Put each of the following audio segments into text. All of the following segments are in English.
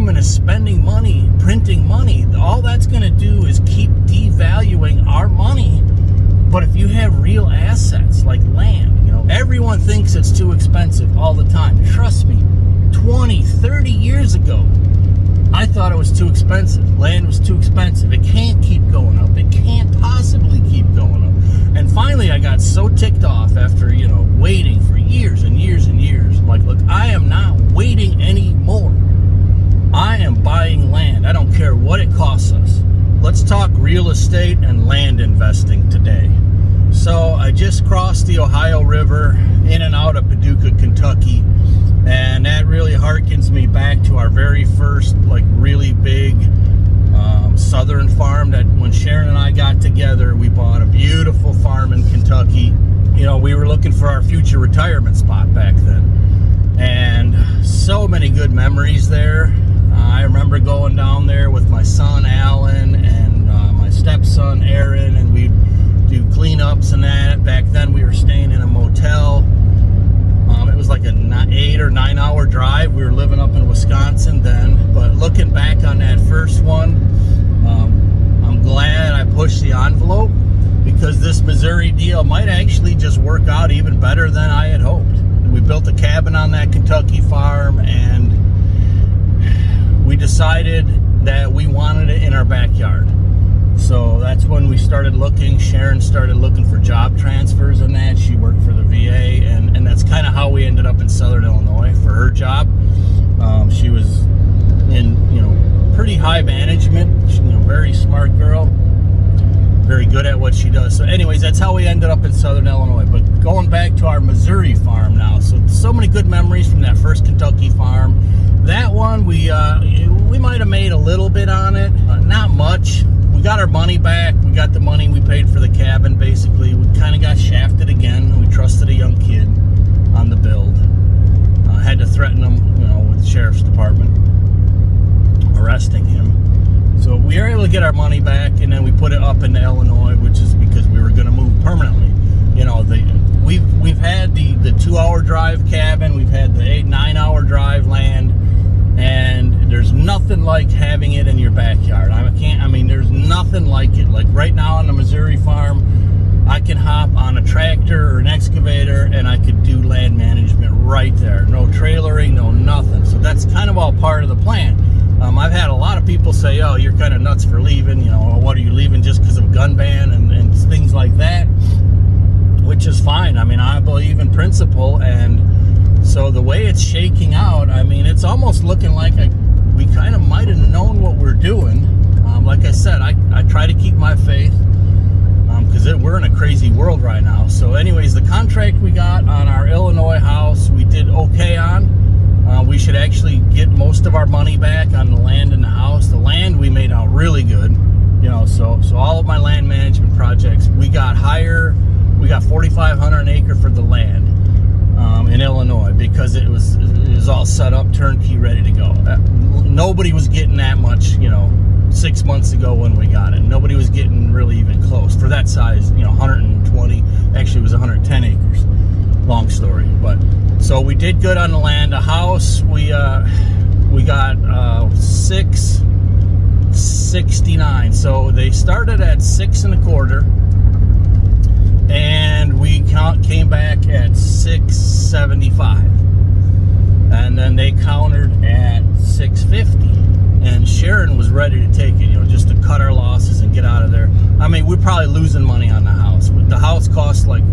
government is spending money, printing money. All that's going to do is keep devaluing our money. But if you have real assets like land, everyone thinks it's too expensive all the time. Trust me, 20, 30 years ago, I thought it was too expensive. Land was too expensive. It can't keep going up. It can't possibly keep going up. And finally, I got so ticked off after, waiting for years and years and years. I'm like, look, I am not waiting anymore. I am buying land. I don't care what it costs us. Let's talk real estate and land investing today. So I just crossed the Ohio River in and out of Paducah, Kentucky. And that really harkens me back to our very first, really big southern farm that when Sharon and I got together, we bought a beautiful farm in Kentucky. We were looking for our future retirement spot back then. And so many good memories there. I remember going down there with my son, Alan, and my stepson, Aaron, and we'd do cleanups and that. Back then, we were staying in a motel. It was like an 8 or 9 hour drive. We were living up in Wisconsin then. But looking back on that first one, I'm glad I pushed the envelope because this Missouri deal might actually just work out even better than I had hoped. We built a cabin on that Kentucky farm, and we decided that we wanted it in our backyard. So that's when we started looking. Sharon started looking for job transfers and that. She worked for the VA, and that's kind of how we ended up in Southern Illinois for her job. She was in, pretty high management, very smart girl, very good at what she does. So anyways, that's how we ended up in Southern Illinois. But going back to our Missouri farm now, so many good memories from that first Kentucky farm. That one, we might have made a little bit on it, not much. We got our money back. We got the money we paid for the cabin, basically. We kind of got shafted again. We trusted a young kid on the build. Had to threaten him, with the sheriff's department, arresting him. So we were able to get our money back, and then we put it up into Illinois, which is because we were going to move permanently. We've had the 2-hour drive cabin. We've had the 8-9 hour drive land. And there's nothing like having it in your backyard. There's nothing like it. Like right now on the Missouri farm, I can hop on a tractor or an excavator and I could do land management right there. No trailering, no nothing. So that's kind of all part of the plan. I've had a lot of people say, oh, you're kind of nuts for leaving. What are you leaving just because of a gun ban and things like that? Which is fine. I believe in principle, and so the way it's shaking out, it's almost looking like we kind of might have known what we're doing. Like I said, I try to keep my faith because we're in a crazy world right now. So anyways, the contract we got on our Illinois house, we did okay on. We should actually get most of our money back on the land and the house. The land we made out really good. So all of my land management projects, we got higher. We got $4,500 an acre for the land. In Illinois because it was all set up, turnkey, ready to go. Nobody was getting that much, 6 months ago when we got it. Nobody was getting really even close for that size, 120, actually it was 110 acres. Long story, but so we did good on the land. The house, we got 669. So they started at 6 1/4. And we came back at 675, and then they countered at 650. And Sharon was ready to take it, just to cut our losses and get out of there. We're probably losing money on the house. The house cost like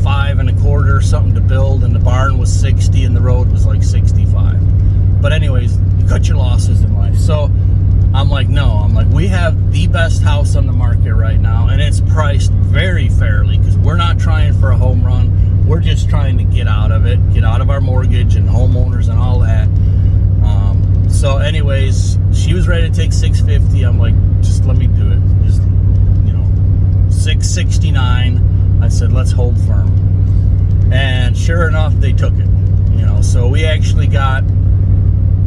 $5 1/4 or something to build, and the barn was 60, and the road was like 65. But anyways, you cut your losses in life. So I'm like, we have the best house on the market right now, and it's priced very fairly because we're not trying for a home run. We're just trying to get out of it, get out of our mortgage and homeowners and all that. So anyways, she was ready to take 650. I'm like, just let me do it. Just, 669. I said, let's hold firm. And sure enough, they took it. So we actually got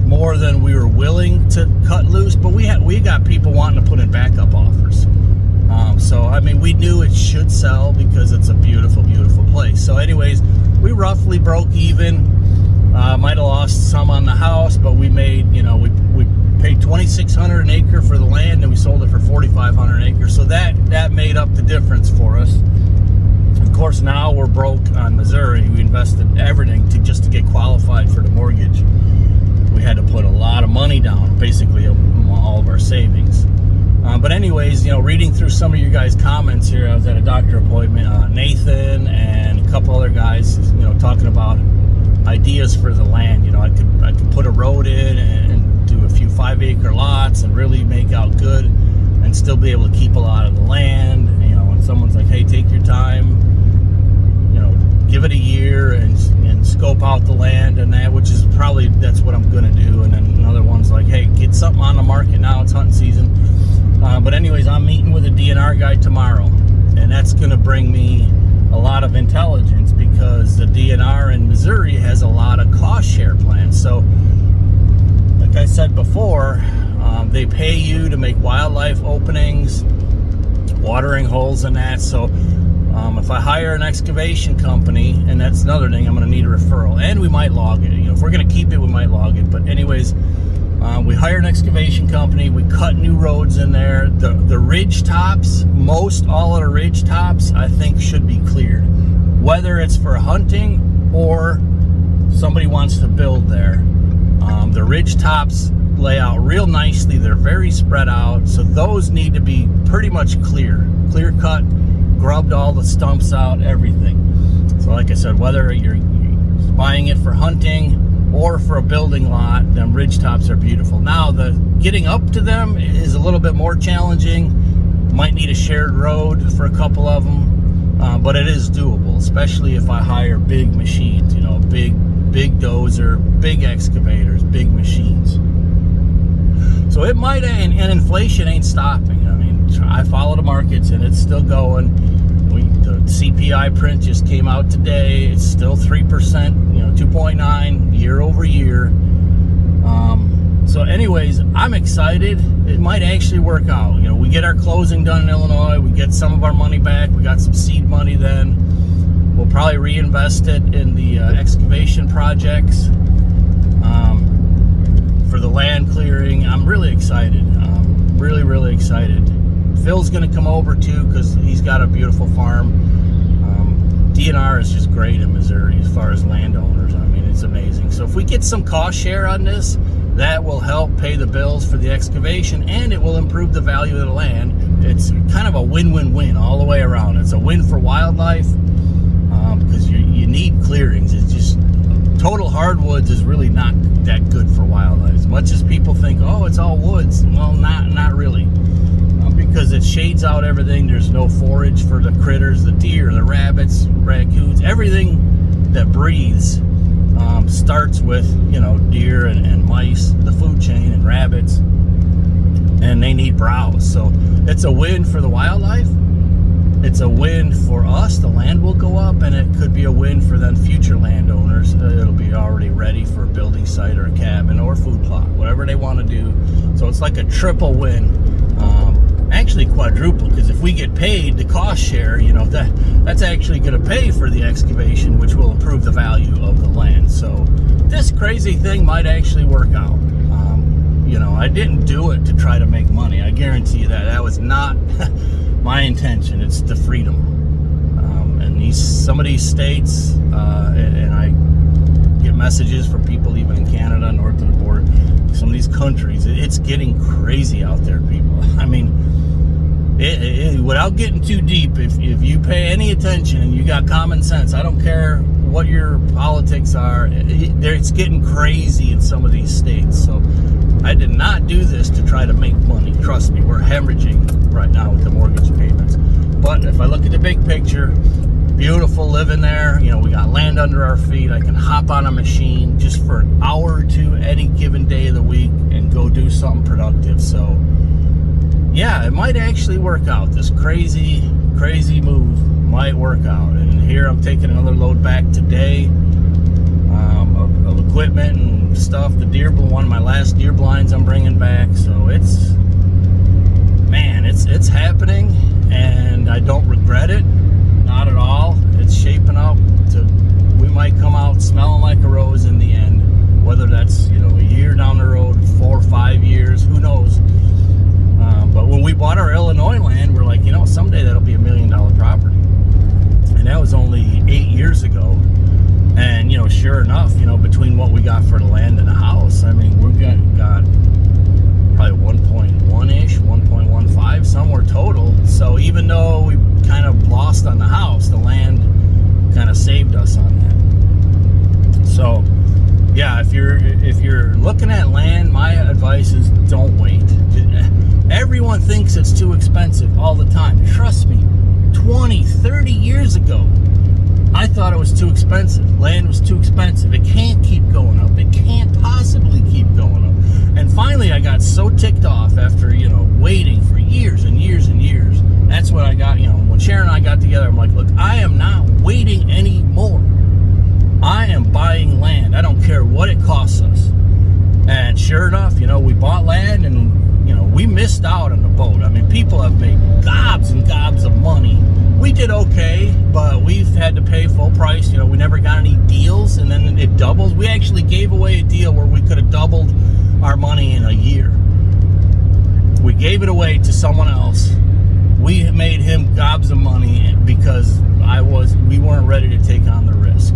more than we were willing to cut loose, but we got people wanting to put in backup offers. We knew it should sell because it's a beautiful, beautiful place. So anyways, we roughly broke even. Might have lost some on the house, but we made, we $2,600 an acre for the land, and we sold it for $4,500 an acre. So that made up the difference for us. Of course, now we're broke on Missouri. We invested everything just to get qualified for the mortgage. We had to put a lot of money down, basically all of our savings. But anyways, reading through some of you guys' comments here, I was at a doctor appointment. Nathan and a couple other guys, talking about ideas for the land. I could put a road in and do a few 5-acre lots and really make out good, and still be able to keep a lot of the land. And someone's like, hey, take your time, give it a year and scope out the land and that, which is probably, that's what I'm gonna do. And then another one's like, hey, get something on the market now, it's hunting season. But anyways, I'm meeting with a DNR guy tomorrow, and that's gonna bring me a lot of intelligence, because the DNR in Missouri has a lot of cost share plans. So like I said before, they pay you to make wildlife openings, watering holes and that. So if I hire an excavation company, and that's another thing, I'm going to need a referral, and we might log it. If we're going to keep it, we might log it. But anyways, we hire an excavation company. We cut new roads in there. The ridge tops, most all of the ridge tops, I think should be cleared, whether it's for hunting or somebody wants to build there. The ridge tops lay out real nicely. They're very spread out, so those need to be pretty much clear cut, grubbed all the stumps out, everything. So like I said, whether you're buying it for hunting or for a building lot, them ridge tops are beautiful. Now, the getting up to them is a little bit more challenging. Might need a shared road for a couple of them, but it is doable, especially if I hire big machines, big dozer, big excavators, big machines. So it might, and inflation ain't stopping. I follow the markets, and it's still going. The CPI print just came out today. It's still 3%, 2.9 year over year. So anyways, I'm excited. It might actually work out. We get our closing done in Illinois. We get some of our money back. We got some seed money then. We'll probably reinvest it in the excavation projects for the land clearing. I'm really excited. Really, really excited. Phil's going to come over too, because he's got a beautiful farm. DNR is just great in Missouri as far as landowners. It's amazing. So if we get some cost share on this, that will help pay the bills for the excavation, and it will improve the value of the land. It's kind of a win-win-win all the way around. It's a win for wildlife, because you need clearings. It's just, total hardwoods is really not that good for wildlife. As much as people think, oh, it's all woods. Well, not really. Because it shades out everything. There's no forage for the critters, the deer, the rabbits, raccoons, everything that breathes starts with, deer and mice, the food chain, and rabbits, and they need browse. So it's a win for the wildlife. It's a win for us. The land will go up, and it could be a win for then future landowners. It'll be already ready for a building site or a cabin or a food plot, whatever they want to do. So it's like a triple win. Actually quadruple, because if we get paid the cost share, that's actually going to pay for the excavation, which will improve the value of the land. So this crazy thing might actually work out. I didn't do it to try to make money. I guarantee you that was not my intention. It's the freedom. And some of these states, and I get messages from people even in Canada, north of the border, some of these countries, it's getting crazy out there, people. Without getting too deep, if you pay any attention and you got common sense, I don't care what your politics are, it's getting crazy in some of these states. So I did not do this to try to make money. Trust me, we're hemorrhaging right now with the mortgage payments. But if I look at the big picture, beautiful living there. We got land under our feet. I can hop on a machine just for an hour or two any given day of the week and go do something productive. So yeah, it might actually work out. This crazy move might work out. And here I'm taking another load back today of equipment and stuff. One of my last deer blinds I'm bringing back. So it's happening, and I don't regret it. Not at all. It's shaping up to, we might come out smelling like a rose in the end. Whether that's, a year down the road, 4 or 5 years, who knows? than what we got for the land and the house. I mean, we've got probably 1.1-ish, 1.15, somewhere total. So even though we kind of lost on the house, the land kind of saved us on that. So yeah, if you're looking at land, my advice is don't wait. Everyone thinks it's too expensive all the time. Trust me, 20, 30 years ago, I thought it was too expensive. Land was too expensive. It can't keep going up. It can't possibly keep going up. And finally, I got so ticked off after, waiting for years and years and years. That's what I got, when Sharon and I got together, I'm like, look, I am not waiting anymore. I am buying land. I don't care what it costs us. And sure enough, we bought land and, we missed out on the boat. I mean, people have made gobs and gobs of money. We did okay, but we've had to pay full price. We never got any deals, and then it doubles. We actually gave away a deal where we could have doubled our money in a year. We gave it away to someone else. We made him gobs of money because we weren't ready to take on the risk.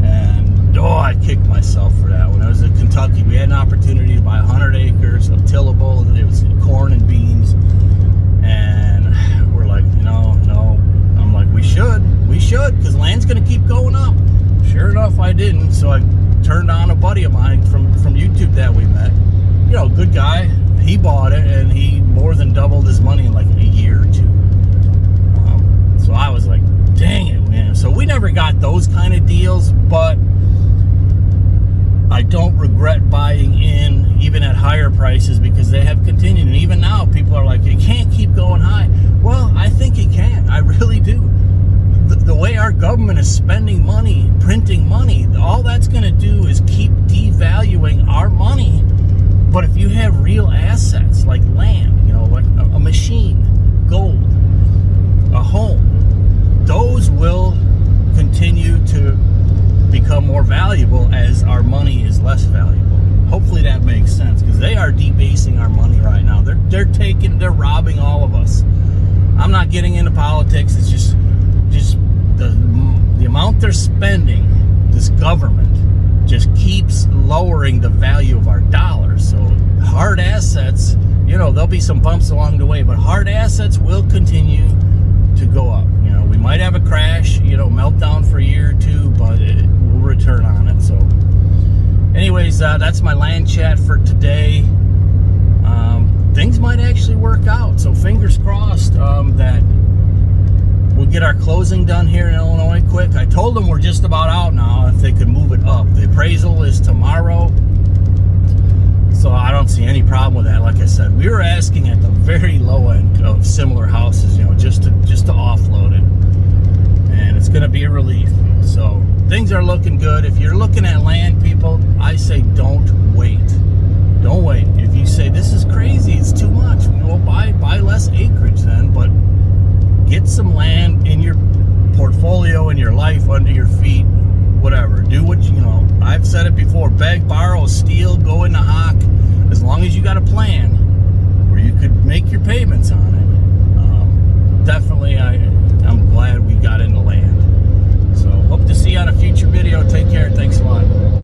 And I kicked myself for that. When I was in Kentucky, we had an opportunity to buy 100 acres of tillable. It was corn and beans. And we're like, no. I'm like, we should, because land's going to keep going up. Sure enough, I didn't. So I turned on a buddy of mine from YouTube that we met. Good guy. He bought it, and he more than doubled his money in like a year or two. So I was like, dang it, man. So we never got those kind of deals, but I don't regret buying in even at higher prices because they have continued. And even now, people are like, it can't keep going high. Well, I think it can. I really do. The way our government is spending money, printing money, all that's going to do is keep devaluing our money. But if you have real assets like land, like a machine, gold, a home, those will continue to become more valuable as our money is less valuable. Hopefully that makes sense, because they are debasing our money right now. They're robbing all of us. I'm not getting into politics. It's just the amount they're spending, this government just keeps lowering the value of our dollars. So hard assets, there'll be some bumps along the way, but hard assets will continue to go up. We might have a crash, meltdown for a year or two, but we'll return on it. So anyways, that's my land chat for today. Things might actually work out. So fingers crossed that we'll get our closing done here in Illinois quick. I told them we're just about out now if they could move it up. The appraisal is tomorrow. So I don't see any problem with that. Like I said, we were asking at the very low end of similar houses, just to offload it. And it's going to be a relief. So things are looking good. If you're looking at land, people, I say don't wait. Don't wait. If you say this is crazy, it's too much, buy less acreage then, but get some land in your portfolio, in your life, under your feet, whatever. Do what I've said it before, beg, borrow, steal, go in the hock, as long as you got a plan where you could make your payments on it. Definitely, I'm glad we got into land. So hope to see you on a future video. Take care. Thanks a lot.